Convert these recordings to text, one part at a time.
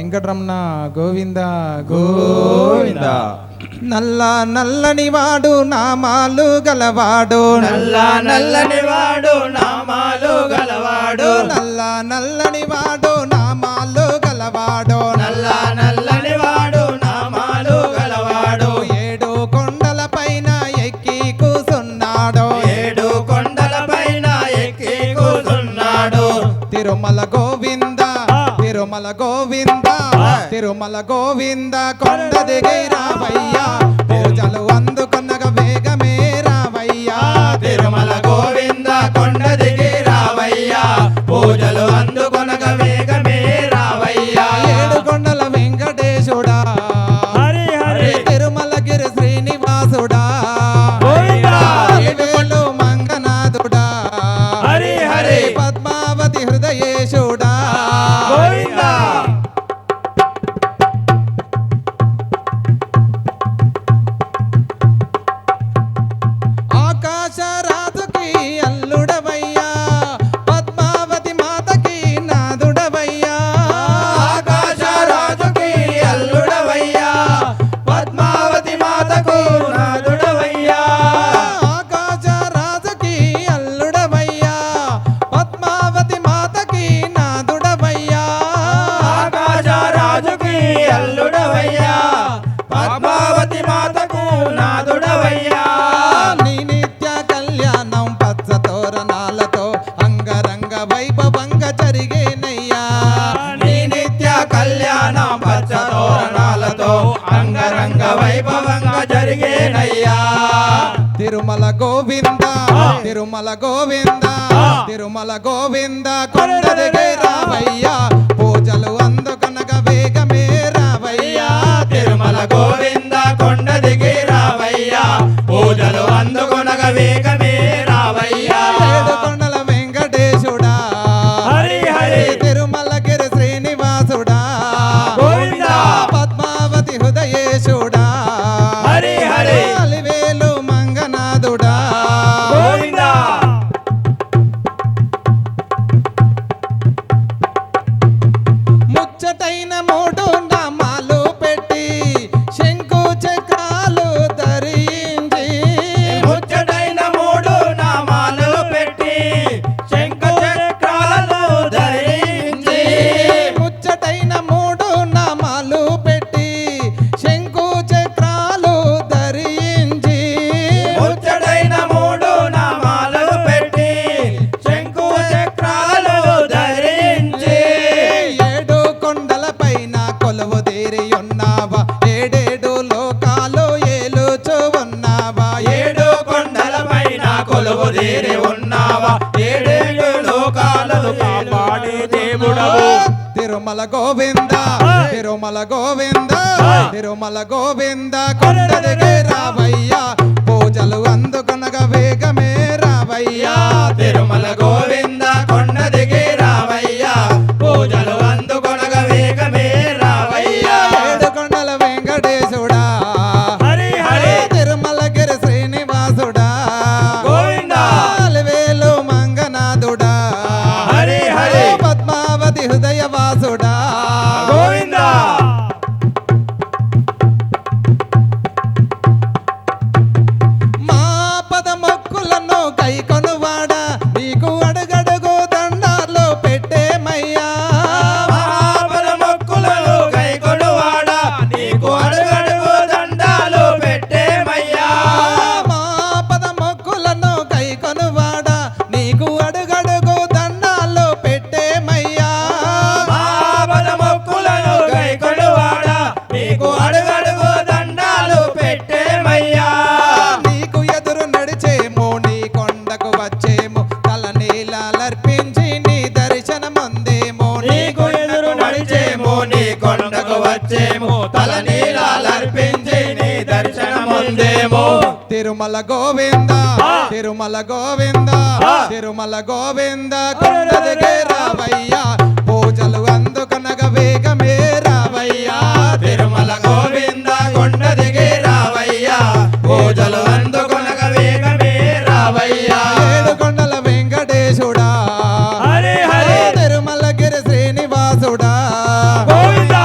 వెంకటరమణ గోవింద గోవింద. నల్ల నల్లని వాడు నామాలు గలవాడు, నల్ల నల్లని వాడు నామాలు గలవాడు, నల్ల నల్లని వాడు నామాలు గలవాడు, నల్ల నల్లని వాడు నామాలు గలవాడు. ఏడు కొండల పైన ఎక్కి కూసున్నాడు, ఏడు కొండల పైన ఎక్కి కూసున్నాడు. తిరుమల గోవింద తిరుమల గోవింద తిరుమల గోవింద కొండ దిగి రావయ్యా, పూజలు అందుకొనగా వేగమే రావయ్యా. తిరుమల గోవింద కొండ దిగి రావయ్యా, పూజలు అందుకొనగా వేగమే రావయ్యా. ఏడు కొండల వెంకటేశుడా, హరి హరి తిరుమలగిరి శ్రీనివాసుడా, గోవిందా. ఏడువేలు మంగనాథుడా, హరి హరి పద్మావతి హృదయేశుడా, గోవిందా. ఆకాశ రాజుకి అల్లుడవయ్యా, పద్మావతి మాతకి నాదుడవయ్యా. ఆకాశ రాజుకి అల్లుడవయ్యా, పద్మావతి మాతకు నాదుడవయ్యా. ఆకాశ రాజుకి అల్లుడవయ్యా, పద్మావతి మాతకి నాదుడవయ్యా. ఆకాశ రాజుకి అల్లుడవయ్యా, పద్మావతి మాతకు నాదుడవయ్యా. నీ నిత్య కళ్యాణం పచ్చ తోరణాలతో అంగరంగ వైభవంగా జరిగేనయ్యా. నీ నిత్య కళ్యాణం పచ్చ తోరణాలతో అంగరంగ వైభవంగా జరిగేనయ్యా. తిరుమల గోవింద తిరుమల గోవింద తిరుమల గోవింద కొండ దిగి రావయ్యా, పూజలు అందుకొనగా వేగమే రావయ్యా. తిరుమల గోవింద కొండ దిగి రావయ్యా, పూజలు అందుకొనగా వేగమే రావయ్యా. ఏడు కొండల వెంకటేశుడా, హరి హరి తిరుమలగిరి శ్రీనివాసుడా, గోవిందా. పద్మావతి హృదయేశుడా, హరి హరి అలివేలు మంగనాథుడా, గోవిందా. ముచ్చటైన మూడు నామాలు పెట్టి శంకు చక్రాలు ధరించి, ముచ్చటైన మూడు నామాలు పెట్టి శంఖ చక్రాలు ధరించి, ముచ్చటైన మూడు నామాలు పెట్టి శంకు చక్రాలు ధరించి, ముచ్చటైన మూడు నామాలు పెట్టి శంఖు చక్రాలు ధరించి. ఏడు కొండల పైన కొలువు తీరి ఉన్నావా, ఏడేడు లోకాలు ఏలుచు ఉన్నావా. ఏడు కొండల పైన కొలువు తీరి ఉన్నావా, ఏడేడు లోకాలను కాపాడే దేవుడవు. తిరుమల గోవింద తిరుమల గోవింద తిరుమల గోవింద కొండ దిగి రావయ్యా, పూజలు అందుకొనగా వేగమే రావయ్యా. తిరుమల గోవింద కొండ దిగి రావయ్యా, పూజలు అందుకొనగా వేగమే రావయ్యా. ఏడు కొండల వెంకటేశుడా, హరి హరి తిరుమలగిరి శ్రీనివాసుడా, గోవిందా. అలివేలు మంగనాథుడా, హరి హరి పద్మావతి హృదయవాసుడా, గోవిందా. మా పద మొక్కులను కైకొనువాడా, నీకు అడుగడుగు దండాలు పెట్టేమయ్యా. మహాపద మొక్కులను కైకొనువాడా, నీకు అడుగడుగు దండాలు పెట్టేమయ్యా. మా పద మొక్కులను కైకొనువాడా, నీకు అడుగడుగు దండాలు పెట్టేమయ్యా. మహాపద మొక్కులను కైకొనువాడా, నీకు అడుగడుగు దండాలు పెట్టేమయ్యా. నీకు ఎదురు నడిచేమో, నీ కొండకు వచ్చేమో, తల నీళ్ళర్పించి నీ దర్శనముందేమో. నీకు ఎదురు నడిచేమో, నీ కొండకు వచ్చేమో, తల నీలాలర్పించి నీ దర్శనముందేమో. తిరుమల గోవింద తిరుమల గోవింద తిరుమల గోవింద కొండ దిగి రావయ్యా, పూజలు అందుకొనగా వేగమే రావయ్యా. తిరుమల గోవింద కొండ దిగి రావయ్యా, పూజలు అందుకొనగా వేగమే రావయ్యా. ఏడు కొండల వెంకటేశుడా, హరి హరి తిరుమలగిరి శ్రీనివాసుడా, గోవిందా.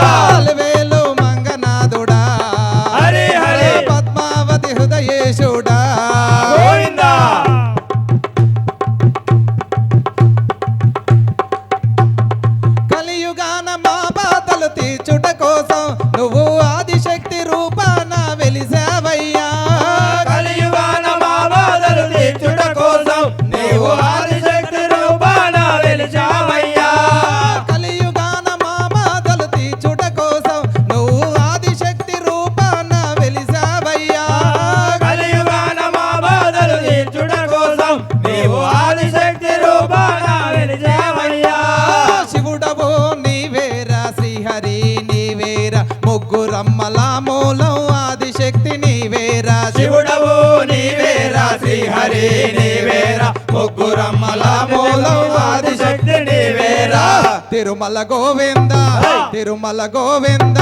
ముగ్గురమ్మల మూలం ఆదిశక్తి నీవేరా శివుడవు నీవేరా శ్రీహరి నీవేరా ముగ్గురమ్మల మూలం ఆదిశక్తి నీవేరా తిరుమల గోవింద తిరుమల గోవింద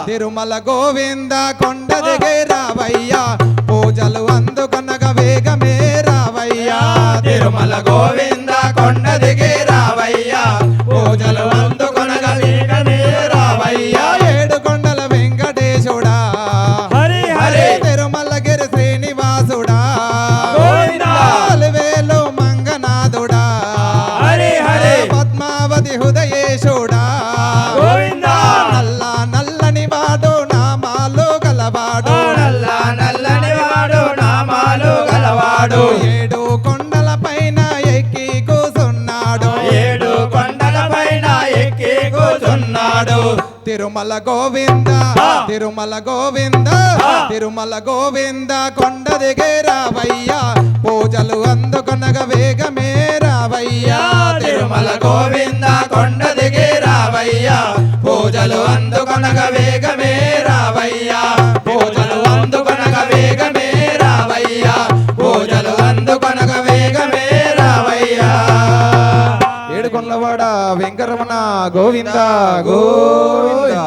తిరుమల గోవింద కొండ దిగే రావయ్యా పూజలు అందుకొనగ వేగమే రావయ్యా తిరుమల గోవింద కొండ దిగే రావయ్యా పూజలు అందుకొనగ వేగమే రావయ్యా ఏడు కొండల వెంకటేశుడా హరి హరి తిరుమలగిరి శ్రీనివాసుడా గోవిందా వేలు మంగనాథుడా హరి హరి పద్మావతి హృదయేశుడా గోవిందా నల్లని వాడు నామాలు గలవాడు నల్లని వాడు నామాలు గలవాడు ఏడు కొండల పైన ఎక్కి కూసున్నాడు ఏడు కొండల పైన ఎక్కి కూర్చున్నాడు తిరుమల గోవింద తిరుమల గోవింద తిరుమల గోవింద కొండ దిగే రావయ్యా పూజలు అందుకొనగ వేగమే రావయ్యా తిరుమల గోవింద కొండ దిగే రావయ్యా పూజలు అందుకొనగ వేగమే రావయ్యా పూజలు అందుకొనగ వేగమే రావయ్యా పూజలు అందుకొనగ వేగమే రావయ్యా ఏడు కొండలవాడ వెంకరమణ గోవింద గోవింద